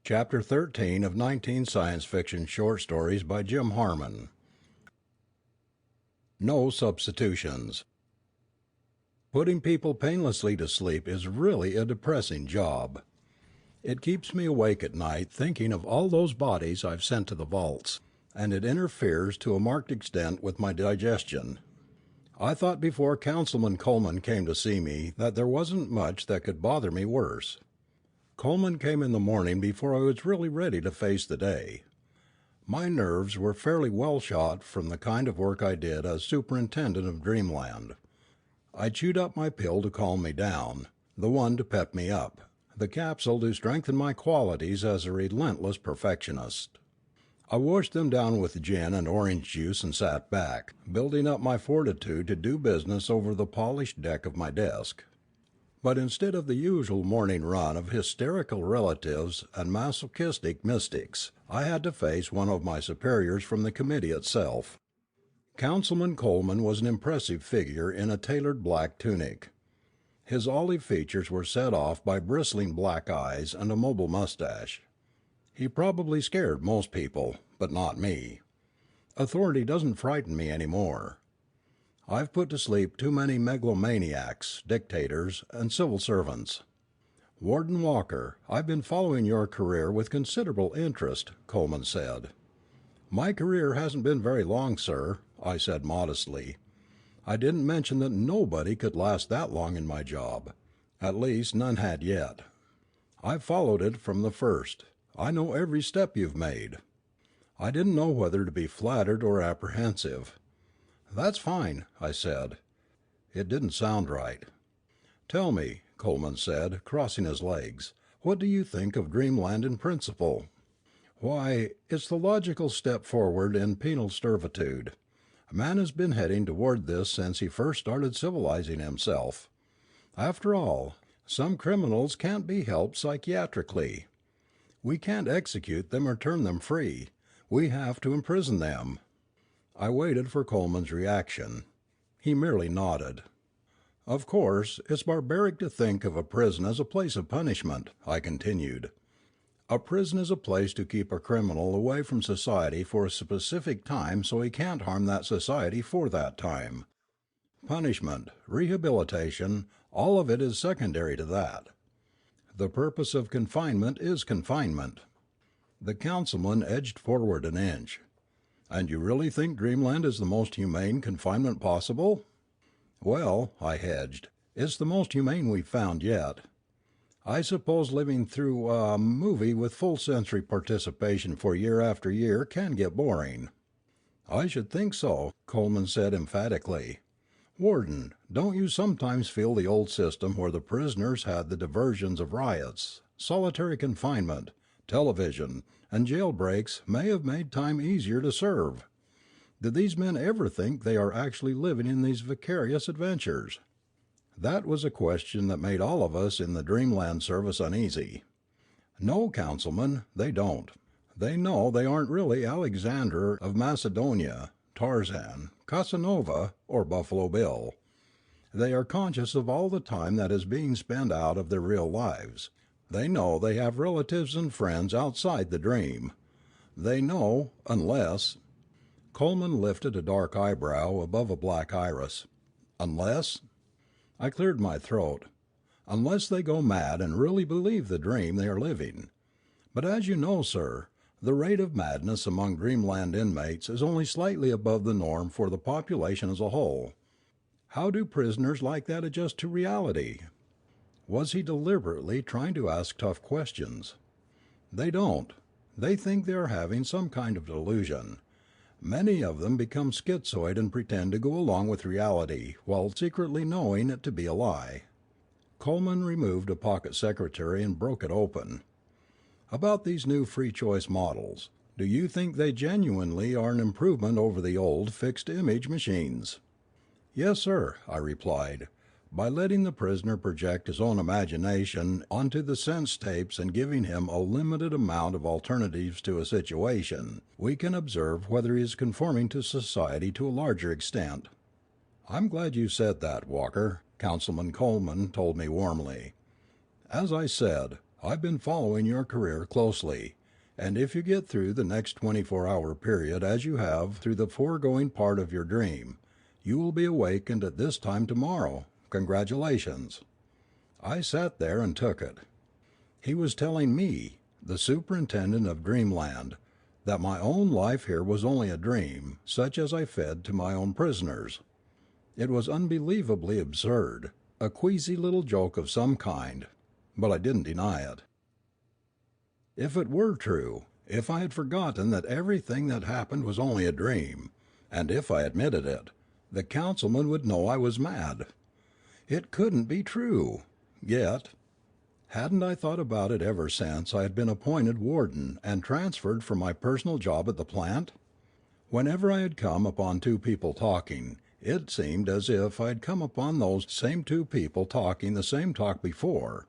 Chapter 13 of 19 science fiction short stories by Jim Harmon. No substitutions. Putting people painlessly to sleep is really a depressing job. It keeps me awake at night thinking of all those bodies I've sent to the vaults, and it interferes to a marked extent with my digestion. I thought before Councilman Coleman came to see me that there wasn't much that could bother me worse. Coleman came in the morning before I was really ready to face the day. My nerves were fairly well shot from the kind of work I did as superintendent of Dreamland. I chewed up my pill to calm me down, the one to pep me up, the capsule to strengthen my qualities as a relentless perfectionist. I washed them down with gin and orange juice and sat back, building up my fortitude to do business over the polished deck of my desk. But instead of the usual morning run of hysterical relatives and masochistic mystics, I had to face one of my superiors from the committee itself. Councilman Coleman was an impressive figure in a tailored black tunic. His olive features were set off by bristling black eyes and a mobile mustache. He probably scared most people, but not me. Authority doesn't frighten me anymore. I've put to sleep too many megalomaniacs, dictators, and civil servants. "Warden Walker, I've been following your career with considerable interest," Coleman said. "My career hasn't been very long, sir," I said modestly. I didn't mention that nobody could last that long in my job. At least none had yet. "I've followed it from the first. I know every step you've made." I didn't know whether to be flattered or apprehensive. "That's fine," I said. It didn't sound right. "Tell me," Coleman said, crossing his legs, "what do you think of Dreamland in principle?" "Why, it's the logical step forward in penal servitude. Man has been heading toward this since he first started civilizing himself. After all, some criminals can't be helped psychiatrically. We can't execute them or turn them free. We have to imprison them." I waited for Coleman's reaction. He merely nodded. "Of course, it's barbaric to think of a prison as a place of punishment," I continued. "A prison is a place to keep a criminal away from society for a specific time so he can't harm that society for that time. Punishment, rehabilitation, all of it is secondary to that. The purpose of confinement is confinement." The councilman edged forward an inch. "And you really think Dreamland is the most humane confinement possible?" "Well," I hedged, "it's the most humane we've found yet. I suppose living through a movie with full sensory participation for year after year can get boring." "I should think so," Coleman said emphatically. "Warden, don't you sometimes feel the old system where the prisoners had the diversions of riots, solitary confinement, television, and jail breaks may have made time easier to serve? Did these men ever think they are actually living in these vicarious adventures?" That was a question that made all of us in the Dreamland service uneasy. "No, Councilman, they don't. They know they aren't really Alexander of Macedonia, Tarzan, Casanova, or Buffalo Bill. They are conscious of all the time that is being spent out of their real lives. They know they have relatives and friends outside the dream. They know, unless—" Coleman lifted a dark eyebrow above a black iris. "Unless?" I cleared my throat. "Unless they go mad and really believe the dream they are living. But as you know, sir, the rate of madness among Dreamland inmates is only slightly above the norm for the population as a whole. How do prisoners like that adjust to reality?" Was he deliberately trying to ask tough questions? "They don't. They think they are having some kind of delusion. Many of them become schizoid and pretend to go along with reality while secretly knowing it to be a lie." Coleman removed a pocket secretary and broke it open. "About these new free choice models, do you think they genuinely are an improvement over the old fixed image machines?" "Yes, sir," I replied. "By letting the prisoner project his own imagination onto the sense tapes and giving him a limited amount of alternatives to a situation, we can observe whether he is conforming to society to a larger extent." "I'm glad you said that, Walker," Councilman Coleman told me warmly. "As I said, I've been following your career closely, and if you get through the next 24-hour period as you have through the foregoing part of your dream, you will be awakened at this time tomorrow. Congratulations." I sat there and took it. He was telling me, the superintendent of Dreamland, that my own life here was only a dream, such as I fed to my own prisoners. It was unbelievably absurd, a queasy little joke of some kind, but I didn't deny it. If it were true, if I had forgotten that everything that happened was only a dream, and if I admitted it, the councilman would know I was mad. It couldn't be true. Yet, hadn't I thought about it ever since I had been appointed warden and transferred from my personal job at the plant? Whenever I had come upon two people talking, it seemed as if I had come upon those same two people talking the same talk before.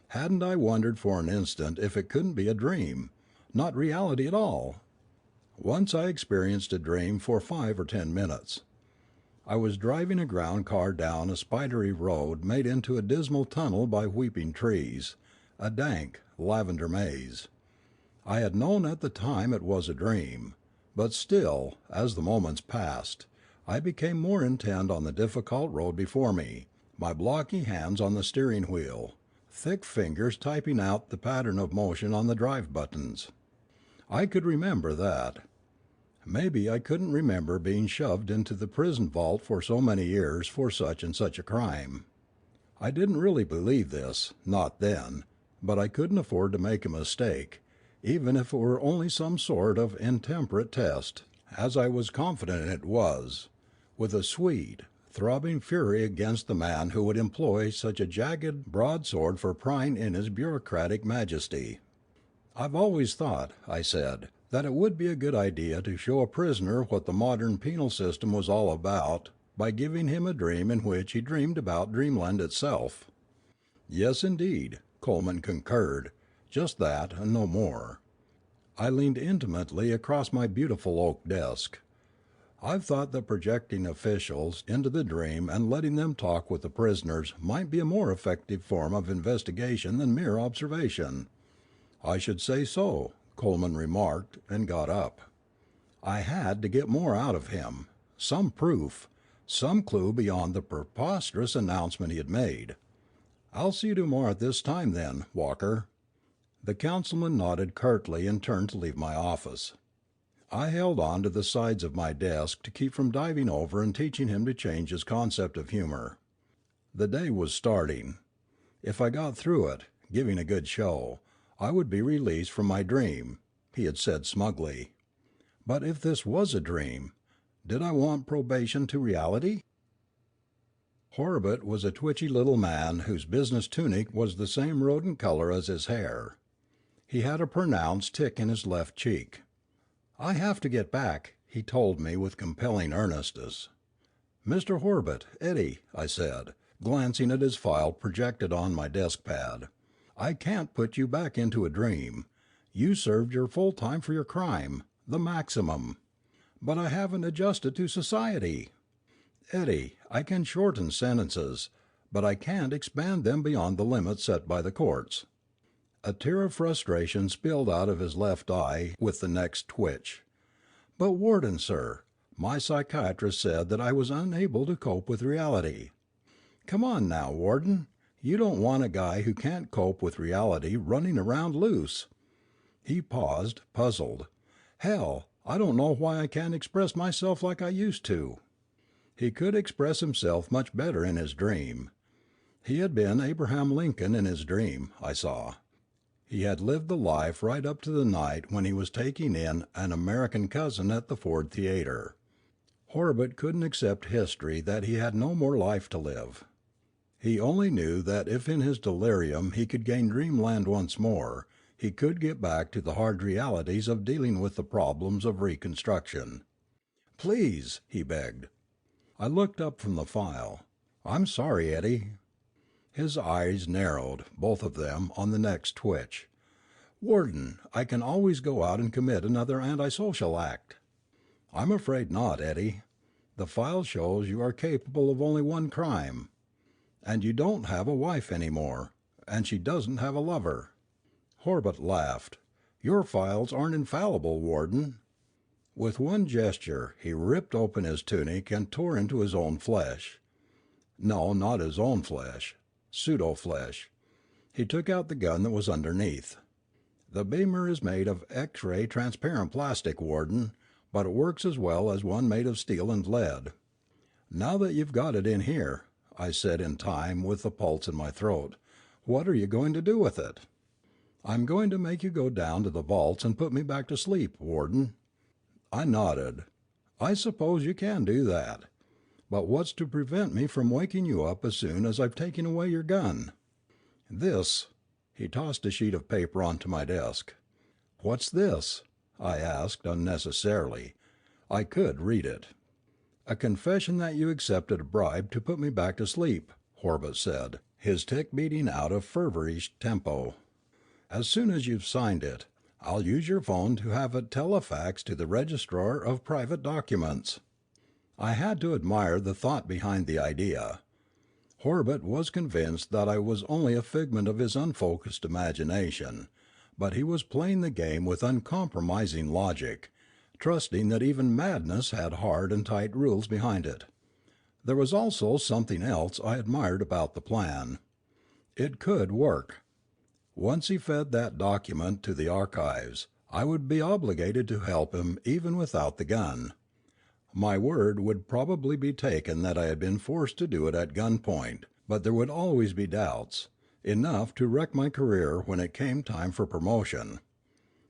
Hadn't I wondered for an instant if it couldn't be a dream, not reality at all? Once I experienced a dream for 5 or 10 minutes. I was driving a ground car down a spidery road made into a dismal tunnel by weeping trees, a dank, lavender maze. I had known at the time it was a dream, but still, as the moments passed, I became more intent on the difficult road before me, my blocky hands on the steering wheel, thick fingers typing out the pattern of motion on the drive buttons. I could remember that. Maybe I couldn't remember being shoved into the prison vault for so many years for such and such a crime. I didn't really believe this, not then, but I couldn't afford to make a mistake, even if it were only some sort of intemperate test, as I was confident it was, with a sweet, throbbing fury against the man who would employ such a jagged broadsword for prying in his bureaucratic majesty. "I've always thought," I said, "that it would be a good idea to show a prisoner what the modern penal system was all about by giving him a dream in which he dreamed about dreamland itself." "Yes, indeed," Coleman concurred, "just that and no more." I leaned intimately across my beautiful oak desk. "I've thought that projecting officials into the dream and letting them talk with the prisoners might be a more effective form of investigation than mere observation." "I should say so," Coleman remarked, and got up. I had to get more out of him, some proof, some clue beyond the preposterous announcement he had made. "I'll see you tomorrow at this time, then, Walker." The councilman nodded curtly and turned to leave my office. I held on to the sides of my desk to keep from diving over and teaching him to change his concept of humor. The day was starting. If I got through it, giving a good show, I would be released from my dream, he had said smugly. But if this was a dream, did I want probation to reality? Corbett was a twitchy little man whose business tunic was the same rodent color as his hair. He had a pronounced tic in his left cheek. "I have to get back," he told me with compelling earnestness. "Mr. Corbett, Eddie," I said, glancing at his file projected on my desk pad, "I can't put you back into a dream. You served your full time for your crime, the maximum. But I haven't adjusted to society. Eddie, I can shorten sentences, but I can't expand them beyond the limits set by the courts." A tear of frustration spilled out of his left eye with the next twitch. "But Warden, sir, my psychiatrist said that I was unable to cope with reality." "Come on now, Warden. You don't want a guy who can't cope with reality running around loose." He paused, puzzled. "Hell, I don't know why I can't express myself like I used to." He could express himself much better in his dream. He had been Abraham Lincoln in his dream, I saw. He had lived the life right up to the night when he was taking in an American cousin at the Ford Theatre. Corbett couldn't accept history that he had no more life to live. He only knew that if in his delirium he could gain dreamland once more, he could get back to the hard realities of dealing with the problems of reconstruction. "Please," he begged. I looked up from the file. "I'm sorry, Eddie." His eyes narrowed, both of them, on the next twitch. "Warden, I can always go out and commit another antisocial act." "I'm afraid not, Eddie. The file shows you are capable of only one crime. And you don't have a wife any more, and she doesn't have a lover." Corbett laughed. "Your files aren't infallible, Warden." With one gesture he ripped open his tunic and tore into his own flesh. No, not his own flesh. Pseudo-flesh. He took out the gun that was underneath. "The beamer is made of X-ray transparent plastic, Warden, but it works as well as one made of steel and lead." "Now that you've got it in here," I said in time with the pulse in my throat, "what are you going to do with it?" "I'm going to make you go down to the vaults and put me back to sleep, Warden." I nodded. "I suppose you can do that. But what's to prevent me from waking you up as soon as I've taken away your gun?" "This." He tossed a sheet of paper onto my desk. "What's this?" I asked unnecessarily. I could read it. "A confession that you accepted a bribe to put me back to sleep," Corbett said, his tick beating out a feverish tempo. "As soon as you've signed it, I'll use your phone to have it telefaxed to the Registrar of Private Documents." I had to admire the thought behind the idea. Corbett was convinced that I was only a figment of his unfocused imagination, but he was playing the game with uncompromising logic, trusting that even madness had hard and tight rules behind it. There was also something else I admired about the plan. It could work. Once he fed that document to the archives, I would be obligated to help him even without the gun. My word would probably be taken that I had been forced to do it at gunpoint, but there would always be doubts, enough to wreck my career when it came time for promotion.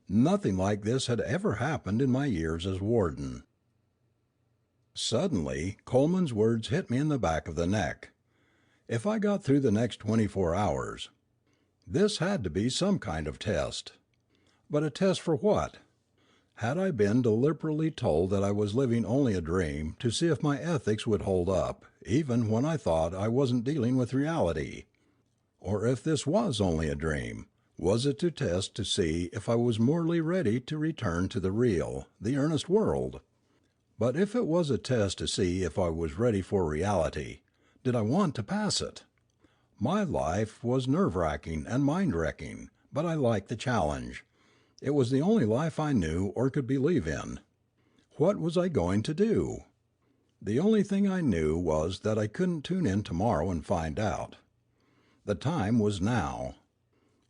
Nothing like this had ever happened in my years as warden. Suddenly, Coleman's words hit me in the back of the neck. If I got through the next 24 hours. This had to be some kind of test. But a test for what? Had I been deliberately told that I was living only a dream to see if my ethics would hold up, even when I thought I wasn't dealing with reality? Or if this was only a dream, was it to test to see if I was morally ready to return to the real, the earnest world? But if it was a test to see if I was ready for reality, did I want to pass it? My life was nerve-wracking and mind-wrecking, but I liked the challenge. It was the only life I knew or could believe in. What was I going to do? The only thing I knew was that I couldn't tune in tomorrow and find out. The time was now.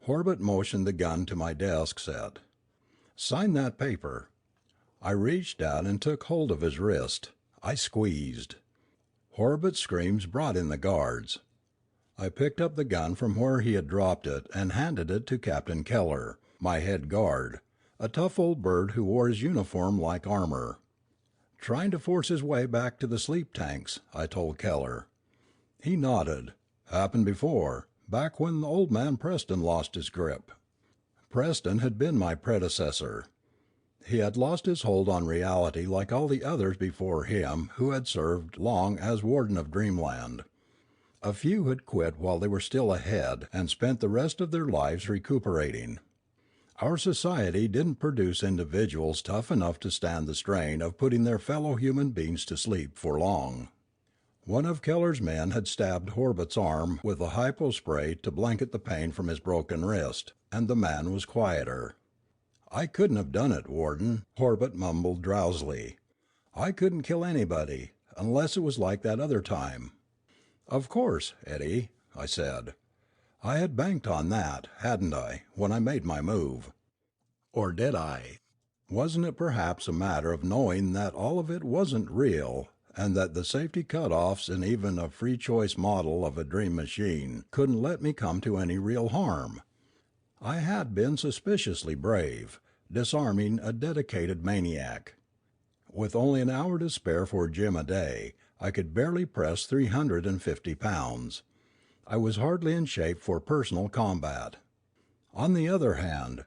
Corbett motioned the gun to my desk set. "Sign that paper." I reached out and took hold of his wrist. I squeezed. Corbett's screams brought in the guards. I picked up the gun from where he had dropped it and handed it to Captain Keller, my head guard, a tough old bird who wore his uniform like armor. "Trying to force his way back to the sleep tanks," I told Keller. He nodded. "Happened before, back when the old man Preston lost his grip." Preston had been my predecessor. He had lost his hold on reality like all the others before him who had served long as warden of Dreamland. A few had quit while they were still ahead and spent the rest of their lives recuperating. Our society didn't produce individuals tough enough to stand the strain of putting their fellow human beings to sleep for long. One of Keller's men had stabbed Corbett's arm with a hypo spray to blanket the pain from his broken wrist, and the man was quieter. "I couldn't have done it, Warden," Corbett mumbled drowsily. "I couldn't kill anybody, unless it was like that other time." "Of course, Eddie," I said. I had banked on that, hadn't I, when I made my move? Or did I? Wasn't it perhaps a matter of knowing that all of it wasn't real, and that the safety cut-offs in even a free choice model of a dream machine couldn't let me come to any real harm? I had been suspiciously brave, disarming a dedicated maniac. With only an hour to spare for Jim a day, I could barely press 350 pounds. I was hardly in shape for personal combat. On the other hand,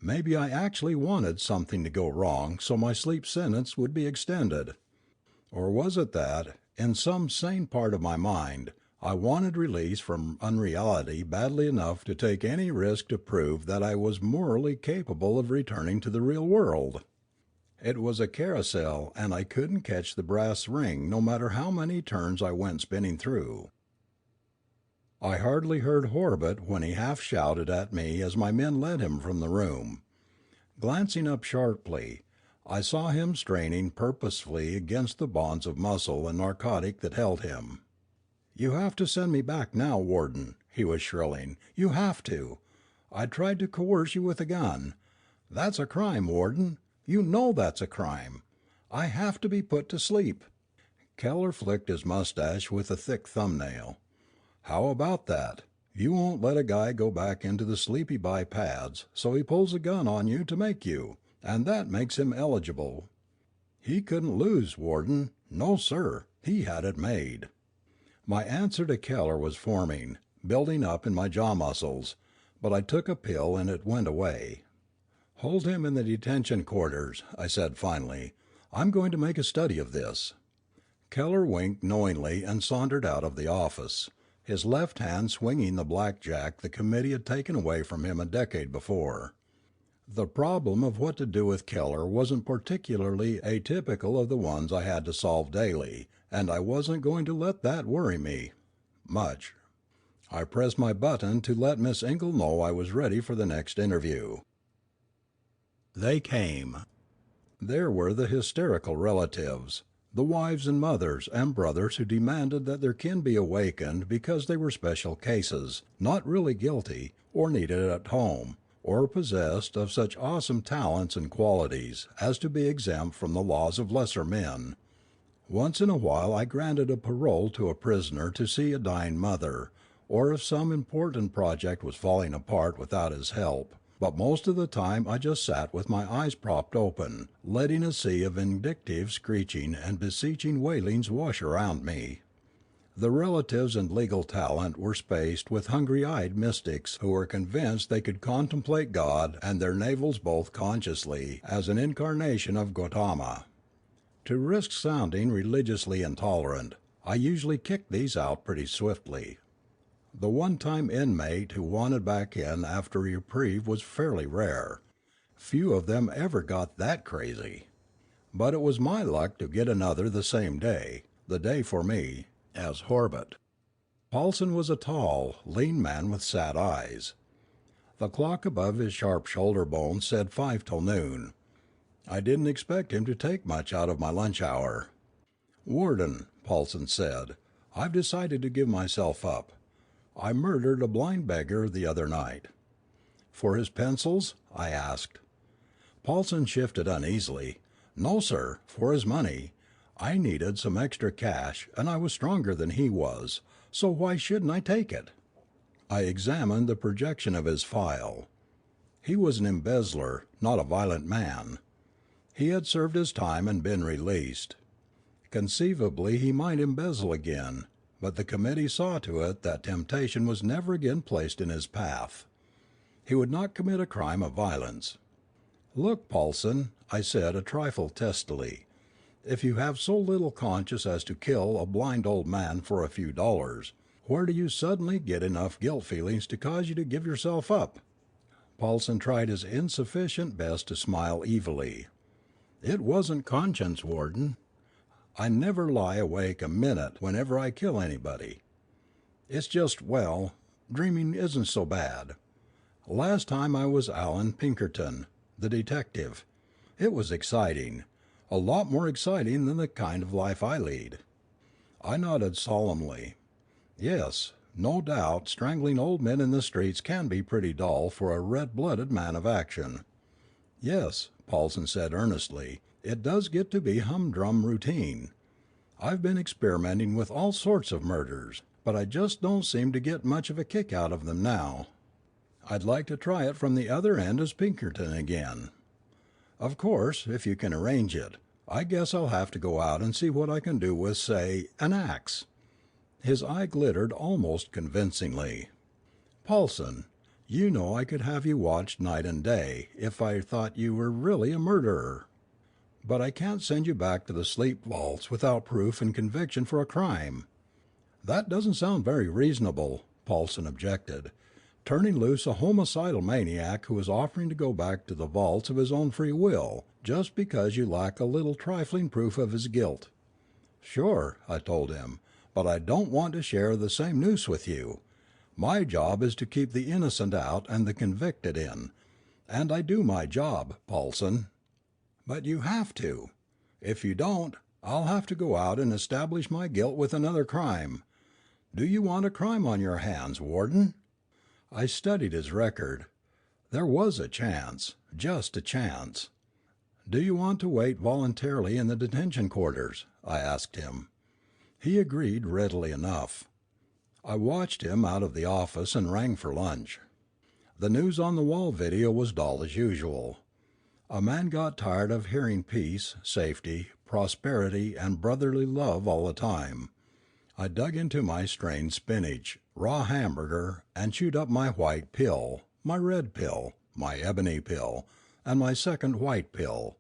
maybe I actually wanted something to go wrong so my sleep sentence would be extended. Or was it that, in some sane part of my mind, I wanted release from unreality badly enough to take any risk to prove that I was morally capable of returning to the real world? It was a carousel, and I couldn't catch the brass ring no matter how many turns I went spinning through. I hardly heard Horbit when he half shouted at me as my men led him from the room. Glancing up sharply, I saw him straining purposefully against the bonds of muscle and narcotic that held him. "You have to send me back now, Warden," he was shrilling. "You have to. I tried to coerce you with a gun. That's a crime, Warden. You know that's a crime. I have to be put to sleep." Keller flicked his mustache with a thick thumbnail. "How about that? You won't let a guy go back into the sleepy by pads, so he pulls a gun on you to make you, and that makes him eligible. He couldn't lose, Warden. No, sir. He had it made." My answer to Keller was forming, building up in my jaw muscles, but I took a pill and it went away. "Hold him in the detention quarters," I said finally. "I'm going to make a study of this." Keller winked knowingly and sauntered out of the office, his left hand swinging the blackjack the committee had taken away from him a decade before. The problem of what to do with Keller wasn't particularly atypical of the ones I had to solve daily, and I wasn't going to let that worry me much. I pressed my button to let Miss Ingle know I was ready for the next interview. They came. There were the hysterical relatives, the wives and mothers and brothers who demanded that their kin be awakened because they were special cases, not really guilty, or needed at home, or possessed of such awesome talents and qualities as to be exempt from the laws of lesser men. Once in a while I granted a parole to a prisoner to see a dying mother, or if some important project was falling apart without his help, but most of the time I just sat with my eyes propped open, letting a sea of vindictive screeching and beseeching wailings wash around me. The relatives and legal talent were spaced with hungry-eyed mystics who were convinced they could contemplate God and their navels both consciously as an incarnation of Gautama. To risk sounding religiously intolerant, I usually kicked these out pretty swiftly. The one-time inmate who wanted back in after a reprieve was fairly rare. Few of them ever got that crazy. But it was my luck to get another the same day, the day for me, as Horbit. Paulson was a tall, lean man with sad eyes. The clock above his sharp shoulder bone said 5 till noon. I didn't expect him to take much out of my lunch hour. "Warden," Paulson said, "I've decided to give myself up. I murdered a blind beggar the other night." "For his pencils?" I asked. Paulson shifted uneasily. "No, sir, for his money. I needed some extra cash, and I was stronger than he was, so why shouldn't I take it?" I examined the projection of his file. He was an embezzler, not a violent man. He had served his time and been released. Conceivably he might embezzle again, but the committee saw to it that temptation was never again placed in his path. He would not commit a crime of violence. "Look, Paulson," I said a trifle testily, "if you have so little conscience as to kill a blind old man for a few dollars, where do you suddenly get enough guilt feelings to cause you to give yourself up?" Paulson tried his insufficient best to smile evilly. "It wasn't conscience, Warden. I never lie awake a minute whenever I kill anybody. It's just, well, dreaming isn't so bad. Last time I was Alan Pinkerton, the detective. It was exciting. A lot more exciting than the kind of life I lead." I nodded solemnly. "Yes, no doubt strangling old men in the streets can be pretty dull for a red-blooded man of action." "Yes," Paulson said earnestly, "it does get to be humdrum routine. I've been experimenting with all sorts of murders, but I just don't seem to get much of a kick out of them now. I'd like to try it from the other end as Pinkerton again. Of course, if you can arrange it, I guess I'll have to go out and see what I can do with, say, an axe." His eye glittered almost convincingly. "Paulson, you know I could have you watched night and day if I thought you were really a murderer. But I can't send you back to the sleep vaults without proof and conviction for a crime." "That doesn't sound very reasonable," Paulson objected, "turning loose a homicidal maniac who is offering to go back to the vaults of his own free will, just because you lack a little trifling proof of his guilt." "Sure," I told him, "but I don't want to share the same noose with you. My job is to keep the innocent out and the convicted in. And I do my job, Paulson. But you have to. If you don't, I'll have to go out and establish my guilt with another crime. Do you want a crime on your hands, Warden?" I studied his record. There was a chance, just a chance. "Do you want to wait voluntarily in the detention quarters?" I asked him. He agreed readily enough. I watched him out of the office and rang for lunch. The news on the wall video was dull as usual. A man got tired of hearing peace, safety, prosperity, and brotherly love all the time. I dug into my strained spinach, raw hamburger, and chewed up my white pill, my red pill, my ebony pill, and my second white pill.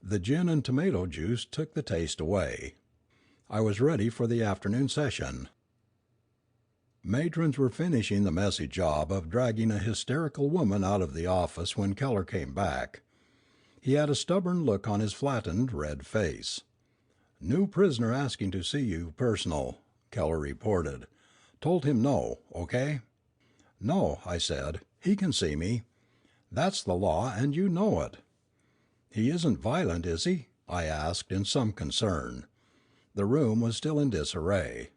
The gin and tomato juice took the taste away. I was ready for the afternoon session. Matrons were finishing the messy job of dragging a hysterical woman out of the office when Keller came back. He had a stubborn look on his flattened, red face. "New prisoner asking to see you personal," Keller reported. "Told him no, okay?" "No," I said. "He can see me. That's the law, and you know it." "He isn't violent, is he?" I asked in some concern. The room was still in disarray.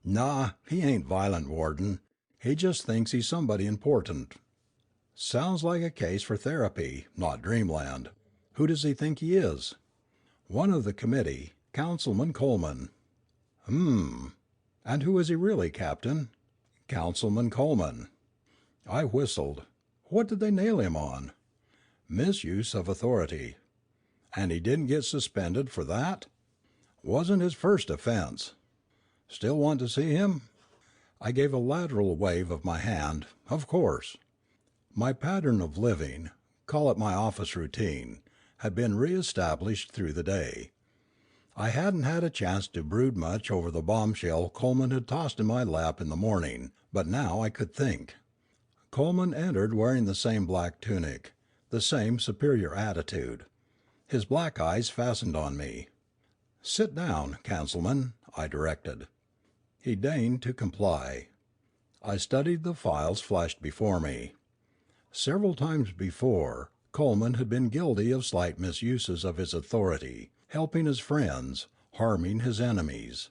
"Nah, he ain't violent, Warden. He just thinks he's somebody important." "Sounds like a case for therapy, not dreamland. Who does he think he is?" "One of the committee, Councilman Coleman." "And who is he really, Captain?" "Councilman Coleman." I whistled. "What did they nail him on?" "Misuse of authority." "And he didn't get suspended for that?" "Wasn't his first offense." "Still want to see him?" I gave a lateral wave of my hand. "Of course." My pattern of living, call it my office routine, had been re-established through the day. I hadn't had a chance to brood much over the bombshell Coleman had tossed in my lap in the morning, but now I could think. Coleman entered wearing the same black tunic, the same superior attitude. His black eyes fastened on me. "Sit down, Councilman," I directed. He deigned to comply. I studied the files flashed before me. Several times before, Coleman had been guilty of slight misuses of his authority, helping his friends, harming his enemies.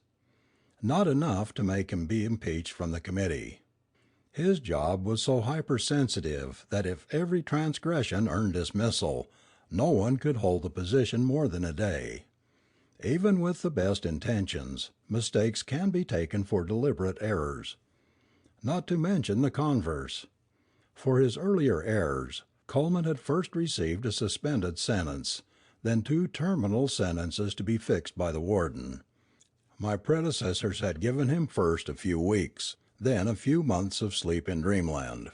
Not enough to make him be impeached from the committee. His job was so hypersensitive that if every transgression earned dismissal, no one could hold the position more than a day. Even with the best intentions, mistakes can be taken for deliberate errors. Not to mention the converse. For his earlier errors, Coleman had first received a suspended sentence, then 2 terminal sentences to be fixed by the warden. My predecessors had given him first a few weeks, then a few months of sleep in dreamland.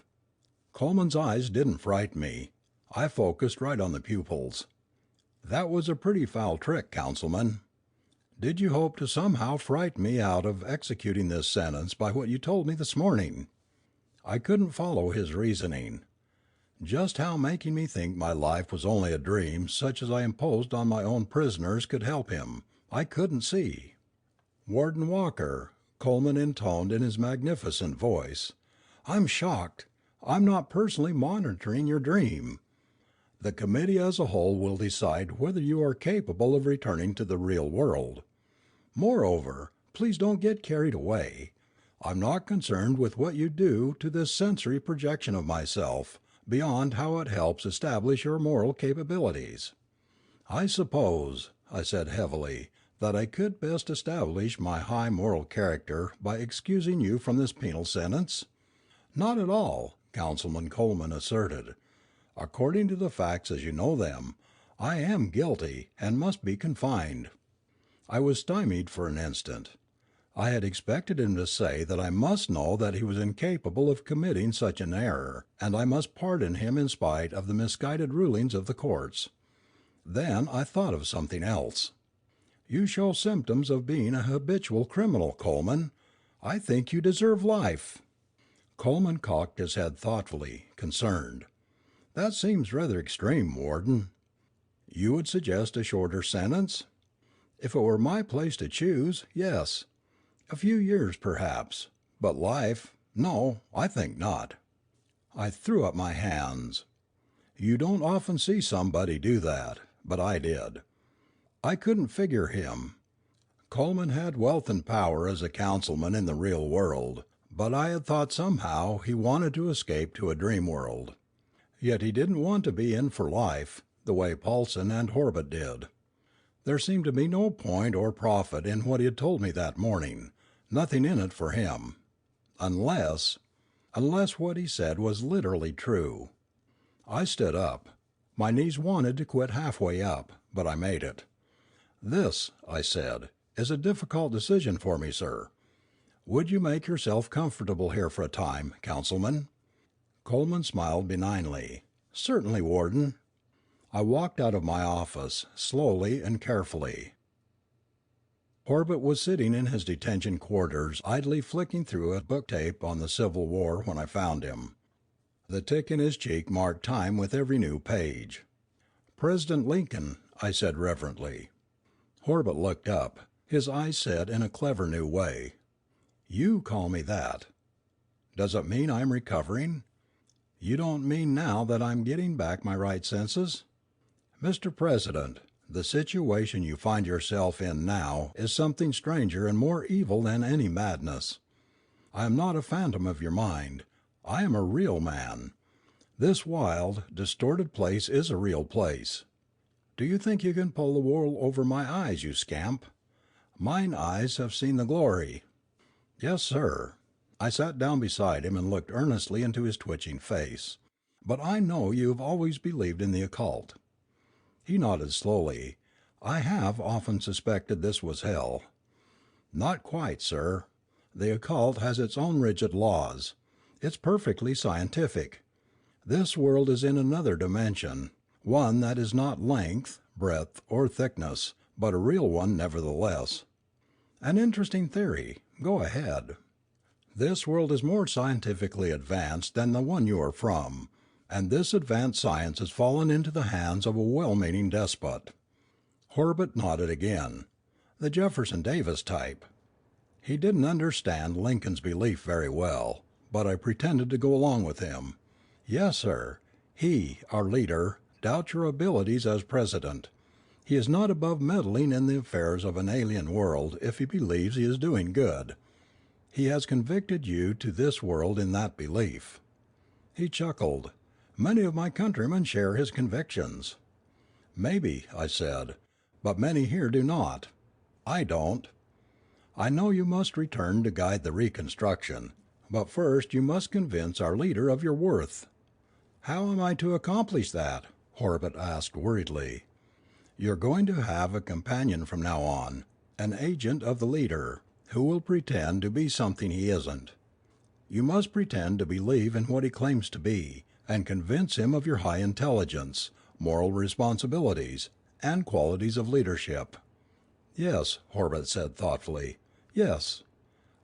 Coleman's eyes didn't frighten me. I focused right on the pupils. "That was a pretty foul trick, Councilman. Did you hope to somehow frighten me out of executing this sentence by what you told me this morning?" I couldn't follow his reasoning. Just how making me think my life was only a dream such as I imposed on my own prisoners could help him, I couldn't see. "Warden Walker," Coleman intoned in his magnificent voice, "I'm shocked. I'm not personally monitoring your dream. The committee as a whole will decide whether you are capable of returning to the real world. Moreover, please don't get carried away. I'm not concerned with what you do to this sensory projection of myself, beyond how it helps establish your moral capabilities." "I suppose," I said heavily, "that I could best establish my high moral character by excusing you from this penal sentence?" "Not at all," Councilman Coleman asserted. "According to the facts as you know them, I am guilty, and must be confined." I was stymied for an instant. I had expected him to say that I must know that he was incapable of committing such an error, and I must pardon him in spite of the misguided rulings of the courts. Then I thought of something else. "You show symptoms of being a habitual criminal, Coleman. I think you deserve life." Coleman cocked his head thoughtfully, concerned. "That seems rather extreme, Warden." "You would suggest a shorter sentence?" "If it were my place to choose, yes. A few years, perhaps. But life, No, I think not. I threw up my hands. You don't often see somebody do that, but I did. I couldn't figure him. Coleman had wealth and power as a councilman in the real world, but I had thought somehow he wanted to escape to a dream world. Yet he didn't want to be in for life, the way Paulson and Horbutt did. There seemed to be no point or profit in what he had told me that morning, nothing in it for him. Unless what he said was literally true. I stood up. My knees wanted to quit halfway up, but I made it. "This," I said, "is a difficult decision for me, sir. Would you make yourself comfortable here for a time, Councilman?" Coleman smiled benignly. "Certainly, Warden." I walked out of my office, slowly and carefully. Horbutt was sitting in his detention quarters idly flicking through a book tape on the Civil War when I found him. The tick in his cheek marked time with every new page. "President Lincoln," I said reverently. Horbutt looked up, his eyes set in a clever new way. "You call me that. Does it mean I am recovering? You don't mean now that I am getting back my right senses?" "Mr. President, the situation you find yourself in now is something stranger and more evil than any madness. I am not a phantom of your mind. I am a real man. This wild, distorted place is a real place. Do you think you can pull the wool over my eyes, you scamp? Mine eyes have seen the glory." "Yes, sir." I sat down beside him and looked earnestly into his twitching face. "But I know you have always believed in the occult." He nodded slowly. "I have often suspected this was hell." "Not quite, sir. The occult has its own rigid laws. It's perfectly scientific. This world is in another dimension, one that is not length, breadth, or thickness, but a real one nevertheless." "An interesting theory. Go ahead." "This world is more scientifically advanced than the one you are from, and this advanced science has fallen into the hands of a well-meaning despot." Horbutt nodded again. "The Jefferson Davis type." He didn't understand Lincoln's belief very well, but I pretended to go along with him. "Yes, sir. He, our leader, doubts your abilities as president. He is not above meddling in the affairs of an alien world if he believes he is doing good. He has convicted you to this world in that belief." He chuckled. "Many of my countrymen share his convictions." "Maybe," I said, "but many here do not. I don't. I know you must return to guide the reconstruction, but first you must convince our leader of your worth." "How am I to accomplish that?" Horbutt asked worriedly. "You're going to have a companion from now on, an agent of the leader, who will pretend to be something he isn't. You must pretend to believe in what he claims to be, and convince him of your high intelligence, moral responsibilities, and qualities of leadership." "Yes," Horbutt said thoughtfully, "yes.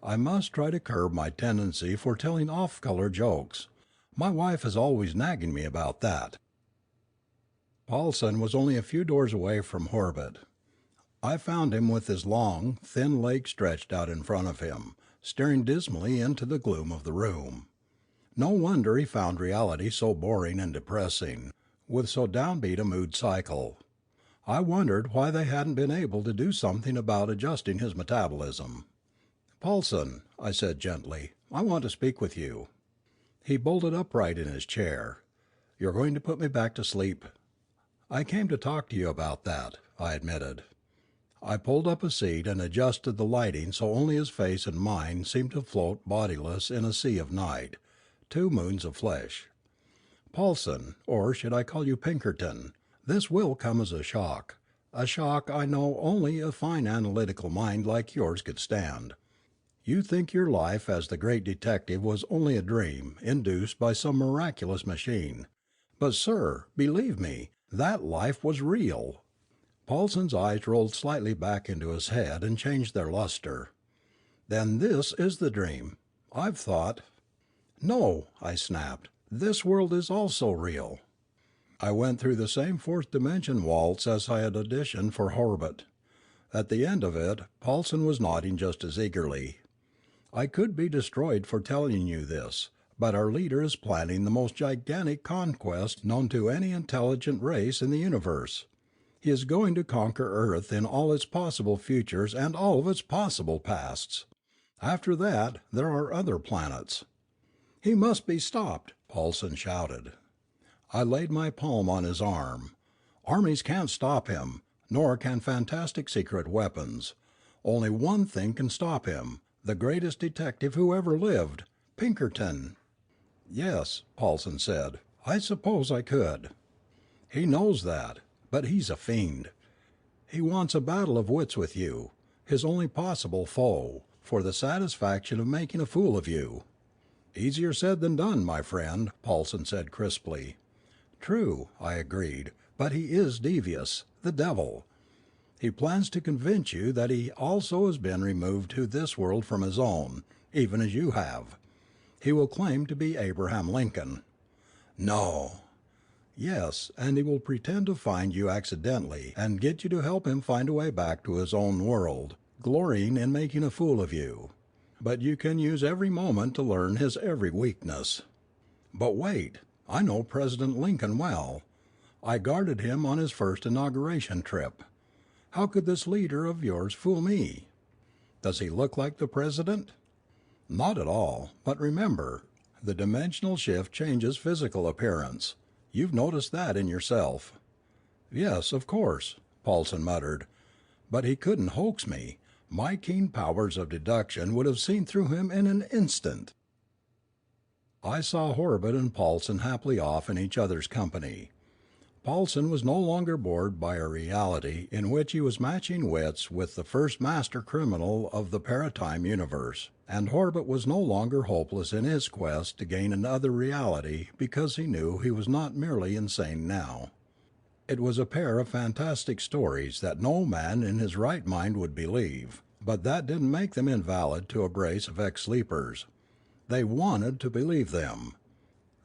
I must try to curb my tendency for telling off-color jokes. My wife is always nagging me about that." Paulson was only a few doors away from Horbutt. I found him with his long, thin leg stretched out in front of him, staring dismally into the gloom of the room. No wonder he found reality so boring and depressing, with so downbeat a mood cycle. I wondered why they hadn't been able to do something about adjusting his metabolism. "Paulson," I said gently, "I want to speak with you." He bolted upright in his chair. "You're going to put me back to sleep?" "I came to talk to you about that," I admitted. I pulled up a seat and adjusted the lighting so only his face and mine seemed to float bodiless in a sea of night, two moons of flesh. "Paulson, or should I call you Pinkerton? This will come as a shock I know only a fine analytical mind like yours could stand. You think your life as the great detective was only a dream induced by some miraculous machine. But, sir, believe me, that life was real." Paulson's eyes rolled slightly back into his head and changed their luster. "Then this is the dream. I've thought—" "No," I snapped, "this world is also real." I went through the same fourth dimension waltz as I had auditioned for Horbutt. At the end of it Paulson was nodding just as eagerly. I could be destroyed for telling you this, but our leader is planning the most gigantic conquest known to any intelligent race in the universe. He is going to conquer Earth in all its possible futures and all of its possible pasts. After that, there are other planets." "He must be stopped!" Paulson shouted. I laid my palm on his arm. "Armies can't stop him, nor can fantastic secret weapons. Only one thing can stop him, the greatest detective who ever lived, Pinkerton." "Yes," Paulson said, "I suppose I could." "He knows that. But he's a fiend. He wants a battle of wits with you, his only possible foe, for the satisfaction of making a fool of you." "Easier said than done, my friend," Paulson said crisply. "True," I agreed, "but he is devious. The devil. He plans to convince you that he also has been removed to this world from his own, even as you have. He will claim to be Abraham Lincoln." "No." "Yes, and he will pretend to find you accidentally and get you to help him find a way back to his own world, glorying in making a fool of you. But you can use every moment to learn his every weakness." "But wait. I know President Lincoln well. I guarded him on his first inauguration trip. How could this leader of yours fool me?" "Does he look like the president?" "Not at all. But remember, the dimensional shift changes physical appearance. You've noticed that in yourself." "Yes, of course," Paulson muttered. "But he couldn't hoax me. My keen powers of deduction would have seen through him in an instant." I saw Corbett and Paulson happily off in each other's company. Paulson was no longer bored by a reality in which he was matching wits with the first master criminal of the paratime universe, and Corbett was no longer hopeless in his quest to gain another reality because he knew he was not merely insane now. It was a pair of fantastic stories that no man in his right mind would believe, but that didn't make them invalid to a brace of ex-sleepers. They wanted to believe them.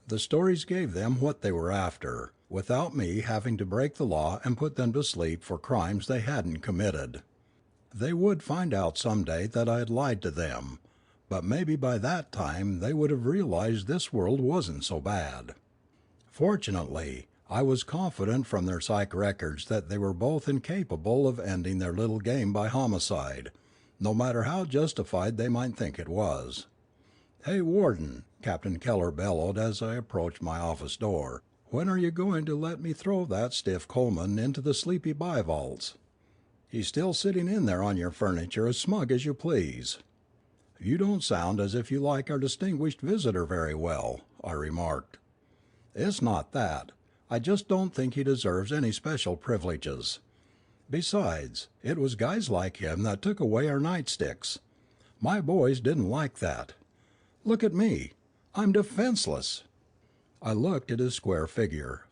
The stories gave them what they were after, without me having to break the law and put them to sleep for crimes they hadn't committed. They would find out someday that I had lied to them, but maybe by that time they would have realized this world wasn't so bad. Fortunately, I was confident from their psych records that they were both incapable of ending their little game by homicide, no matter how justified they might think it was. "Hey, Warden," Captain Keller bellowed as I approached my office door, "when are you going to let me throw that stiff Coleman into the sleepy bivalves? He's still sitting in there on your furniture as smug as you please." "You don't sound as if you like our distinguished visitor very well," I remarked. "It's not that. I just don't think he deserves any special privileges. Besides, it was guys like him that took away our nightsticks. My boys didn't like that. Look at me. I'm defenseless." I looked at his square figure.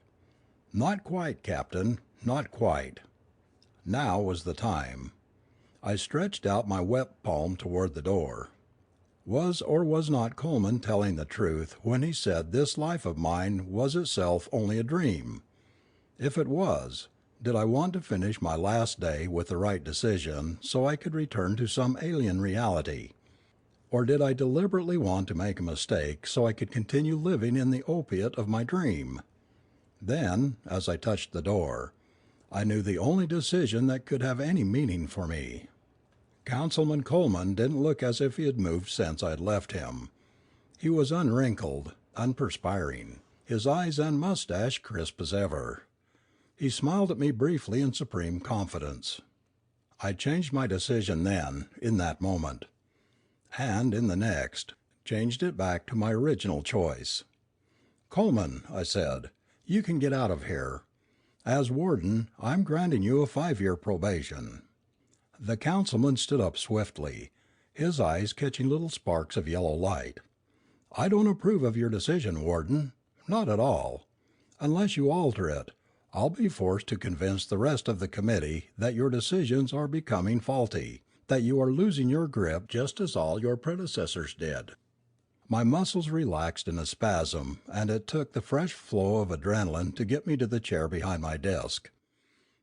"Not quite, Captain, not quite." Now was the time. I stretched out my wet palm toward the door. Was or was not Coleman telling the truth when he said this life of mine was itself only a dream? If it was, did I want to finish my last day with the right decision so I could return to some alien reality? Or did I deliberately want to make a mistake so I could continue living in the opiate of my dream? Then, as I touched the door, I knew the only decision that could have any meaning for me. Councilman Coleman didn't look as if he had moved since I had left him. He was unwrinkled, unperspiring, his eyes and mustache crisp as ever. He smiled at me briefly in supreme confidence. I changed my decision then, in that moment. And, in the next, changed it back to my original choice. "Coleman," I said, "you can get out of here. As warden, I'm granting you a 5-year probation." The councilman stood up swiftly, his eyes catching little sparks of yellow light. "I don't approve of your decision, Warden. Not at all. Unless you alter it, I'll be forced to convince the rest of the committee that your decisions are becoming faulty, that you are losing your grip just as all your predecessors did." My muscles relaxed in a spasm, and it took the fresh flow of adrenaline to get me to the chair behind my desk.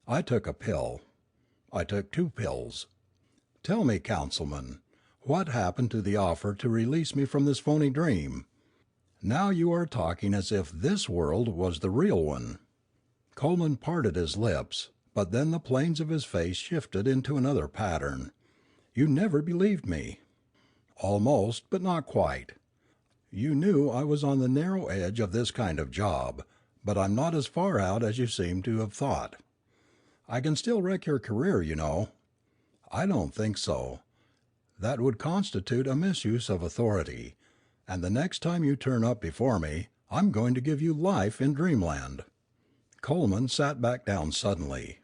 I took a pill. I took 2 pills. "Tell me, Councilman, What happened to the offer to release me from this phony dream? Now you are talking as if this world was the real one." Coleman parted his lips, but then the planes of his face shifted into another pattern. "You never believed me." "Almost, but not quite. You knew I was on the narrow edge of this kind of job, but I'm not as far out as you seem to have thought. I can still wreck your career, you know." "I don't think so. That would constitute a misuse of authority, and the next time you turn up before me, I'm going to give you life in dreamland." Coleman sat back down suddenly.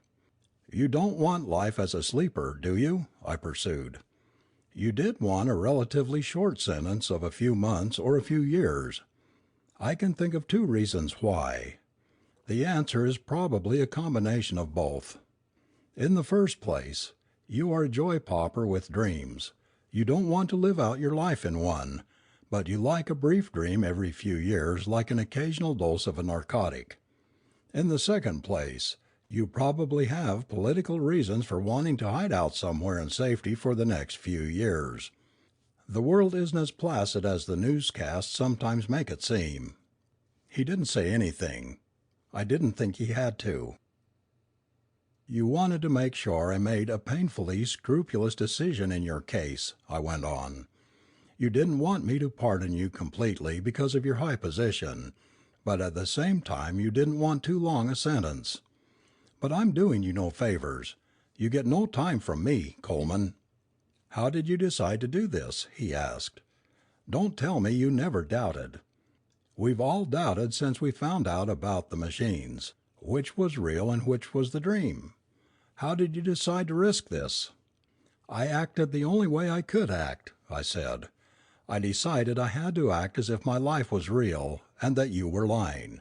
"You don't want life as a sleeper, do you?" I pursued. "You did want a relatively short sentence of a few months or a few years. I can think of two reasons why. The answer is probably a combination of both. In the first place, you are a joy pauper with dreams. You don't want to live out your life in one, but you like a brief dream every few years like an occasional dose of a narcotic. In the second place, you probably have political reasons for wanting to hide out somewhere in safety for the next few years. The world isn't as placid as the newscasts sometimes make it seem." He didn't say anything. I didn't think he had to. "You wanted to make sure I made a painfully scrupulous decision in your case," I went on. "You didn't want me to pardon you completely because of your high position, but at the same time you didn't want too long a sentence. But I'm doing you no favors. You get no time from me, Coleman." "How did you decide to do this?" he asked. "Don't tell me you never doubted." "We've all doubted since we found out about the machines. Which was real and which was the dream? How did you decide to risk this?" "I acted the only way I could act," I said. "I decided I had to act as if my life was real, and that you were lying.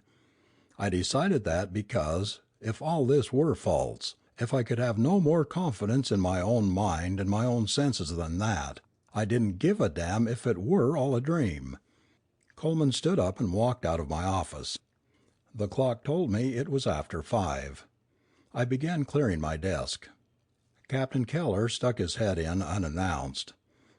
I decided that because, if all this were false, if I could have no more confidence in my own mind and my own senses than that, I didn't give a damn if it were all a dream." Coleman stood up and walked out of my office. The clock told me it was after 5. I began clearing my desk. Captain Keller stuck his head in unannounced.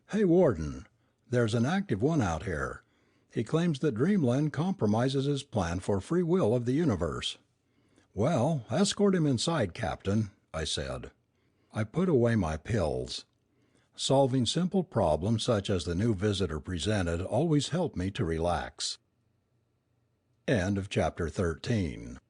"Hey, Warden, there's an active one out here. He claims that dreamland compromises his plan for free will of the universe." "Well, escort him inside, Captain," I said. I put away my pills. Solving simple problems such as the new visitor presented always helped me to relax. End of chapter 13.